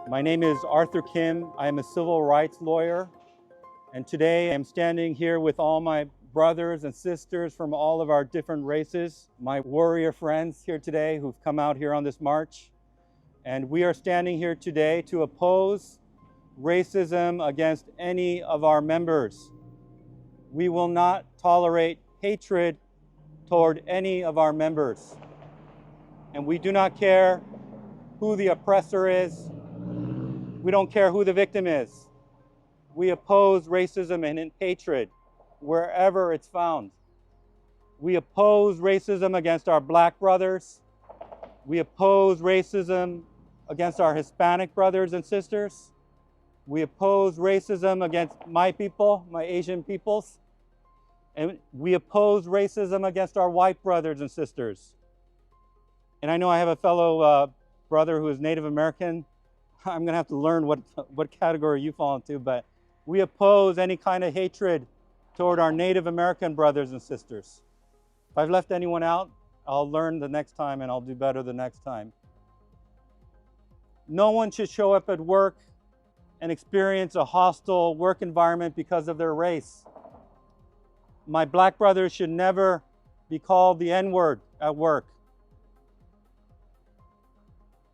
My name is Arthur Kim. I am a civil rights lawyer, and today I'm standing here with all my brothers and sisters from all of our different races, my warrior friends here today who've come out here on this march. And we are standing here today to oppose racism against any of our members. We will not tolerate hatred toward any of our members. And we do not care who the oppressor is. We don't care who the victim is. We oppose racism and hatred wherever it's found. We oppose racism against our black brothers. We oppose racism against our Hispanic brothers and sisters. We oppose racism against my people, my Asian peoples. And we oppose racism against our white brothers and sisters. And I know I have a fellow brother who is Native American. I'm going to have to learn what category you fall into, but we oppose any kind of hatred toward our Native American brothers and sisters. If I've left anyone out, I'll learn the next time and I'll do better the next time. No one should show up at work and experience a hostile work environment because of their race. My black brothers should never be called the N-word at work.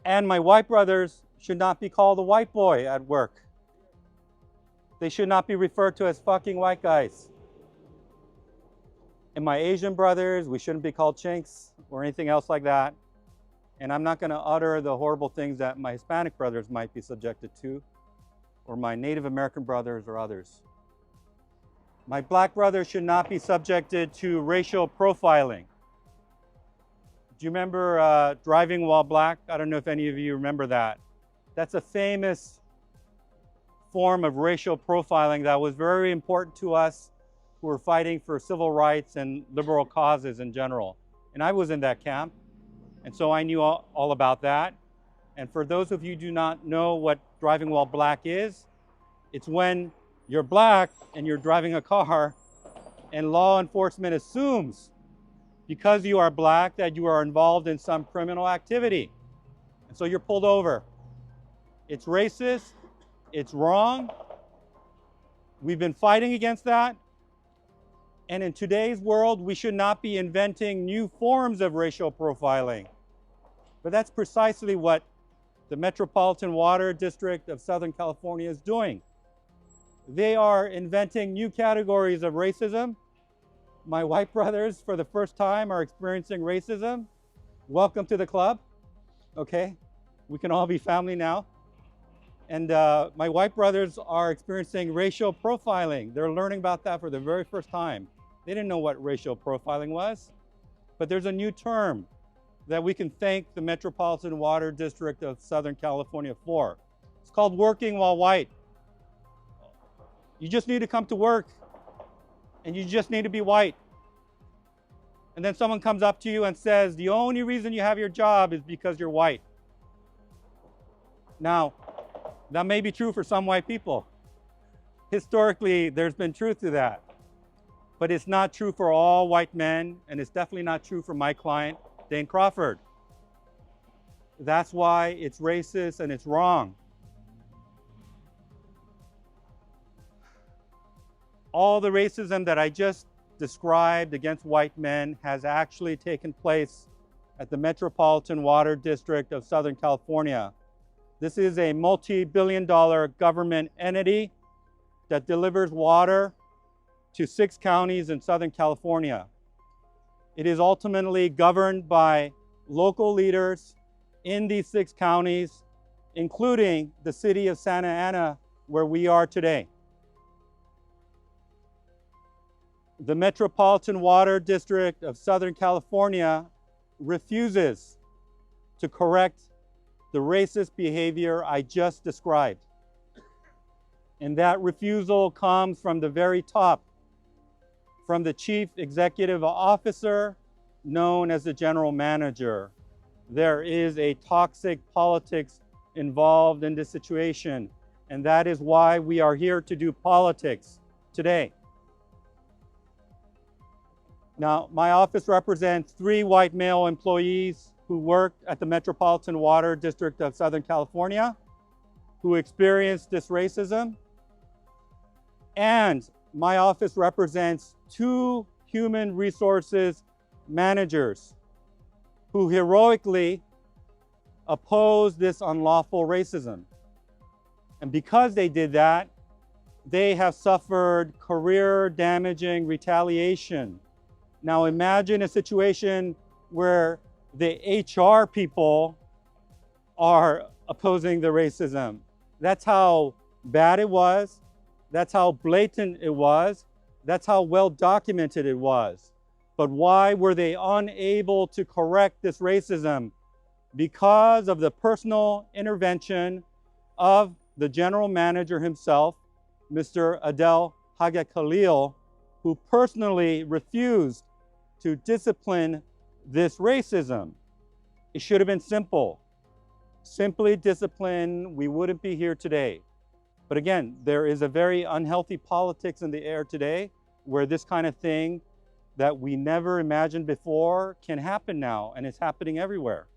And my white brothers should not be called a white boy at work. They should not be referred to as fucking white guys. And my Asian brothers, we shouldn't be called chinks or anything else like that. And I'm not going to utter the horrible things that my Hispanic brothers might be subjected to, or my Native American brothers or others. My black brothers should not be subjected to racial profiling. Do you remember Driving While Black? I don't know if any of you remember that. That's a famous form of racial profiling that was very important to us who were fighting for civil rights and liberal causes in general. And I was in that camp, and so I knew all about that. And for those of you who do not know what Driving While Black is, it's when you're black and you're driving a car and law enforcement assumes because you are black that you are involved in some criminal activity. And so you're pulled over. It's racist, it's wrong. We've been fighting against that. And in today's world, we should not be inventing new forms of racial profiling. But that's precisely what the Metropolitan Water District of Southern California is doing. They are inventing new categories of racism. My white brothers, for the first time, are experiencing racism. Welcome to the club, okay? We can all be family now. And my white brothers are experiencing racial profiling. They're learning about that for the very first time. They didn't know what racial profiling was, but there's a new term that we can thank the Metropolitan Water District of Southern California for. It's called working while white. You just need to come to work, and you just need to be white. And then someone comes up to you and says, the only reason you have your job is because you're white. Now, that may be true for some white people. Historically, there's been truth to that. But it's not true for all white men, and it's definitely not true for my client, Dane Crawford. That's why it's racist and it's wrong. All the racism that I just described against white men has actually taken place at the Metropolitan Water District of Southern California. This is a multi-billion-dollar government entity that delivers water to 6 counties in Southern California. It is ultimately governed by local leaders in these 6 counties, including the city of Santa Ana, where we are today. The Metropolitan Water District of Southern California refuses to correct the racist behavior I just described. And that refusal comes from the very top, from the chief executive officer known as the general manager. There is a toxic politics involved in this situation, and that is why we are here to do politics today. Now, my office represents 3 white male employees who work at the Metropolitan Water District of Southern California. who experienced this racism. And my office represents 2 human resources managers who heroically oppose this unlawful racism. And because they did that, they have suffered career-damaging retaliation. Now imagine a situation where the HR people are opposing the racism. That's how bad it was. That's how blatant it was. That's how well documented it was. But why were they unable to correct this racism? Because of the personal intervention of the general manager himself, Mr. Adel Haga Khalil, who personally refused to discipline this racism. It should have been simple. Simply discipline, we wouldn't be here today. But again, there is a very unhealthy politics in the air today where this kind of thing that we never imagined before can happen now, and it's happening everywhere.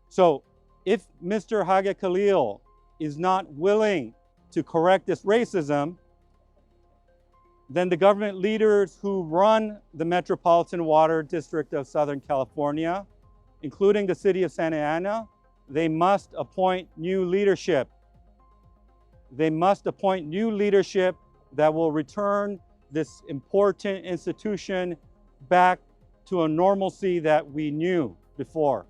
So if Mr. Haga Khalil is not willing to correct this racism, then the government leaders who run the Metropolitan Water District of Southern California, including the city of Santa Ana, they must appoint new leadership. They must appoint new leadership that will return this important institution back to a normalcy that we knew before.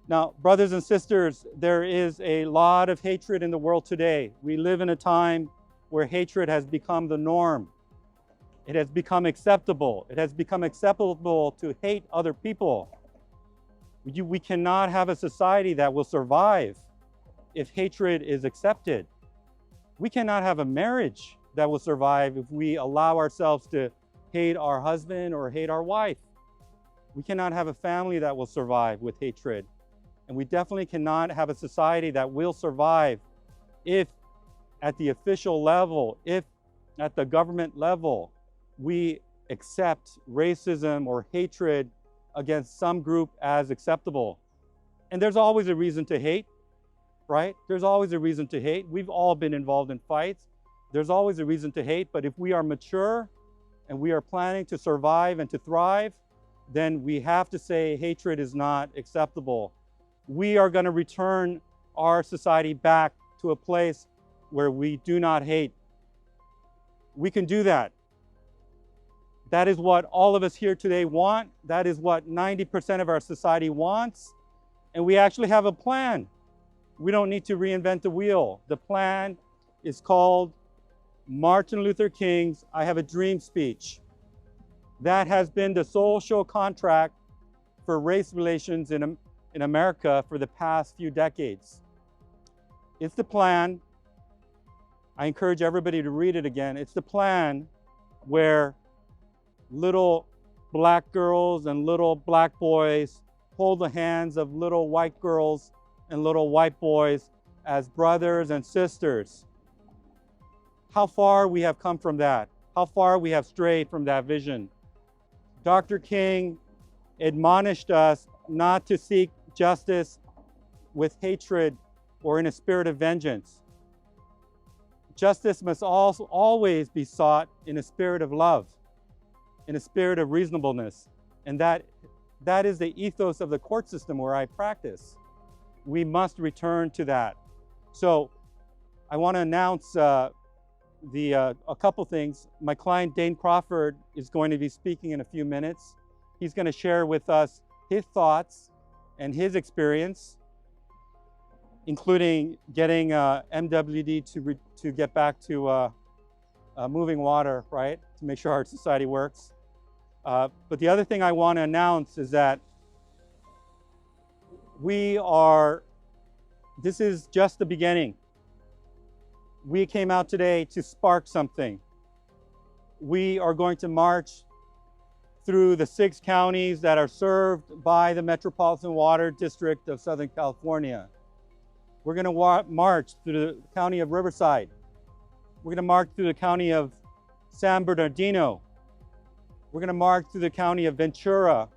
Now, brothers and sisters, there is a lot of hatred in the world today. We live in a time where hatred has become the norm. It has become acceptable. It has become acceptable to hate other people. We cannot have a society that will survive if hatred is accepted. We cannot have a marriage that will survive if we allow ourselves to hate our husband or hate our wife. We cannot have a family that will survive with hatred. And we definitely cannot have a society that will survive if at the official level, if at the government level, we accept racism or hatred against some group as acceptable. And there's always a reason to hate, right? There's always a reason to hate. We've all been involved in fights. There's always a reason to hate, but if we are mature and we are planning to survive and to thrive, then we have to say hatred is not acceptable. We are going to return our society back to a place where we do not hate. We can do that. That is what all of us here today want. That is what 90% of our society wants. And we actually have a plan. We don't need to reinvent the wheel. The plan is called Martin Luther King's I Have a Dream speech. That has been the social contract for race relations in America for the past few decades. It's the plan. I encourage everybody to read it again. It's the plan where little black girls and little black boys hold the hands of little white girls and little white boys as brothers and sisters. How far we have come from that. How far we have strayed from that vision. Dr. King admonished us not to seek justice with hatred or in a spirit of vengeance. Justice must also always be sought in a spirit of love, in a spirit of reasonableness. And that is the ethos of the court system where I practice. We must return to that. So I want to announce a couple things. My client, Dane Crawford, is going to be speaking in a few minutes. He's going to share with us his thoughts and his experience, including getting MWD to get back to moving water, right? To make sure our society works. But the other thing I want to announce is that this is just the beginning. We came out today to spark something. We are going to march through the 6 counties that are served by the Metropolitan Water District of Southern California. We're going to march through the county of Riverside. We're going to march through the county of San Bernardino. We're going to march through the county of Ventura,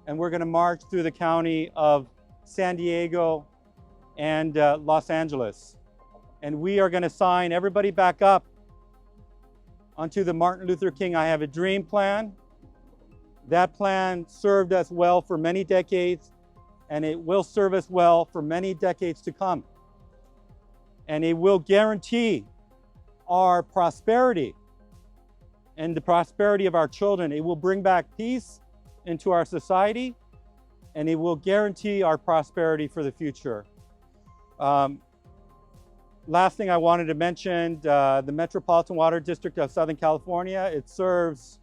and we're going to march through the county of San Diego and Los Angeles. And we are going to sign everybody back up onto the Martin Luther King I Have a Dream plan. That plan served us well for many decades, and it will serve us well for many decades to come. And it will guarantee our prosperity and the prosperity of our children. It will bring back peace into our society, and it will guarantee our prosperity for the future. Last thing I wanted to mention, the Metropolitan Water District of Southern California, it serves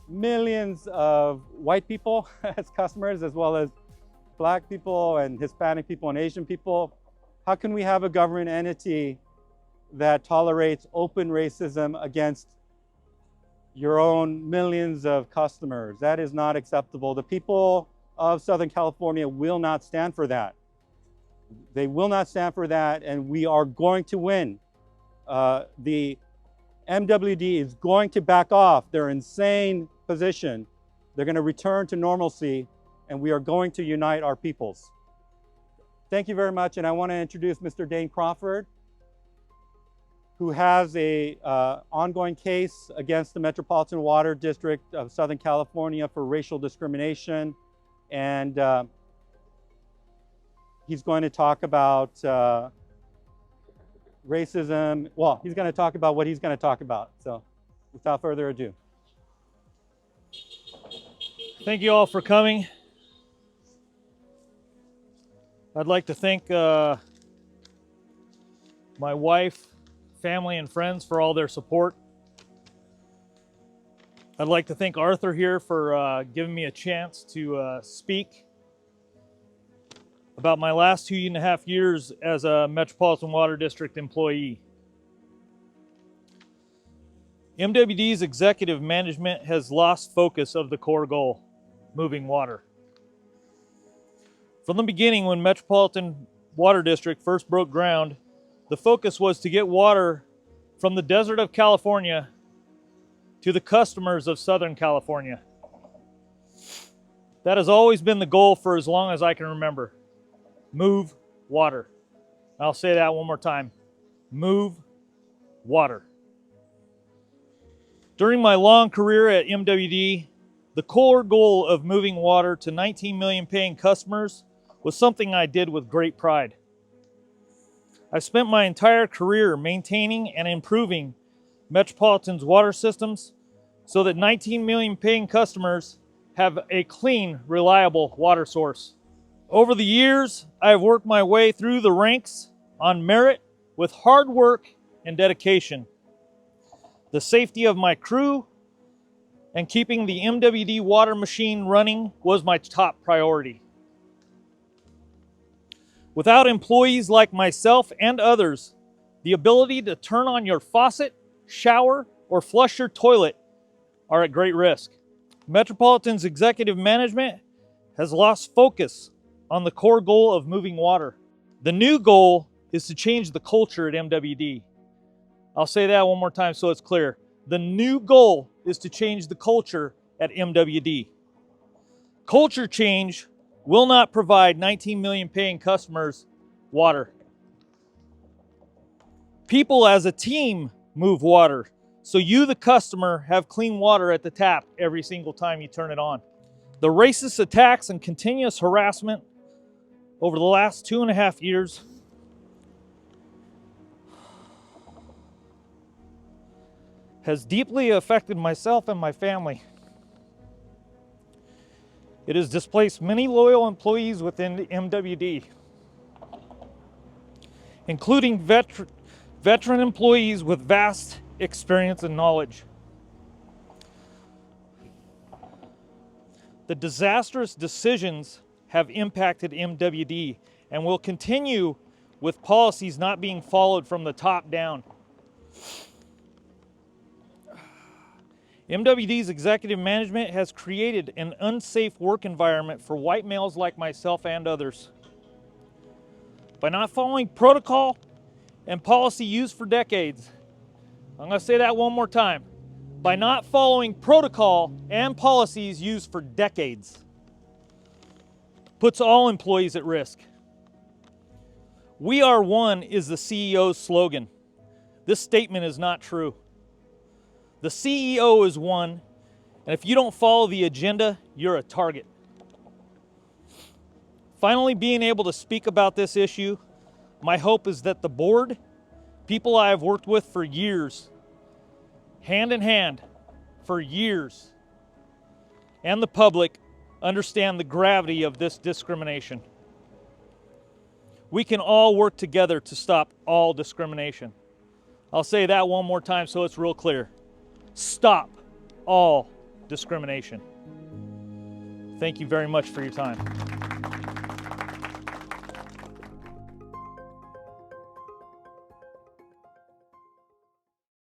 millions of white people as customers, as well as Black people and Hispanic people and Asian people. How can we have a government entity that tolerates open racism against your own millions of customers? That is not acceptable. The people of Southern California will not stand for that. They will not stand for that, and we are going to win. The MWD is going to back off their insane position. They're going to return to normalcy, and we are going to unite our peoples. Thank you very much, and I want to introduce Mr. Dane Crawford, who has a ongoing case against the Metropolitan Water District of Southern California for racial discrimination, and he's going to talk about racism. Well, he's going to talk about what he's going to talk about. So without further ado. Thank you all for coming. I'd like to thank my wife, family, and friends for all their support. I'd like to thank Arthur here for giving me a chance to speak about my last 2.5 years as a Metropolitan Water District employee. MWD's executive management has lost focus of the core goal, moving water. From the beginning, when Metropolitan Water District first broke ground, the focus was to get water from the desert of California to the customers of Southern California. That has always been the goal for as long as I can remember. Move water. I'll say that one more time. Move water. During my long career at MWD, the core goal of moving water to 19 million paying customers was something I did with great pride. I've spent my entire career maintaining and improving Metropolitan's water systems so that 19 million paying customers have a clean, reliable water source. Over the years, I have worked my way through the ranks on merit with hard work and dedication. The safety of my crew and keeping the MWD water machine running was my top priority. Without employees like myself and others, the ability to turn on your faucet, shower, or flush your toilet are at great risk. Metropolitan's executive management has lost focus on the core goal of moving water. The new goal is to change the culture at MWD. I'll say that one more time so it's clear. The new goal is to change the culture at MWD. Culture change will not provide 19 million paying customers water. People as a team move water, so you, the customer, have clean water at the tap every single time you turn it on. The racist attacks and continuous harassment over the last 2.5 years has deeply affected myself and my family. It has displaced many loyal employees within the MWD, including veteran employees with vast experience and knowledge. The disastrous decisions have impacted MWD and will continue with policies not being followed from the top down. MWD's executive management has created an unsafe work environment for white males like myself and others. By not following protocol and policy used for decades, I'm going to say that one more time. By not following protocol and policies used for decades, puts all employees at risk. We are one is the CEO's slogan. This statement is not true. The CEO is one, and if you don't follow the agenda, you're a target. Finally, being able to speak about this issue, my hope is that the board, people I have worked with for years, hand in hand for years, and the public understand the gravity of this discrimination. We can all work together to stop all discrimination. I'll say that one more time so it's real clear. Stop all discrimination. Thank you very much for your time.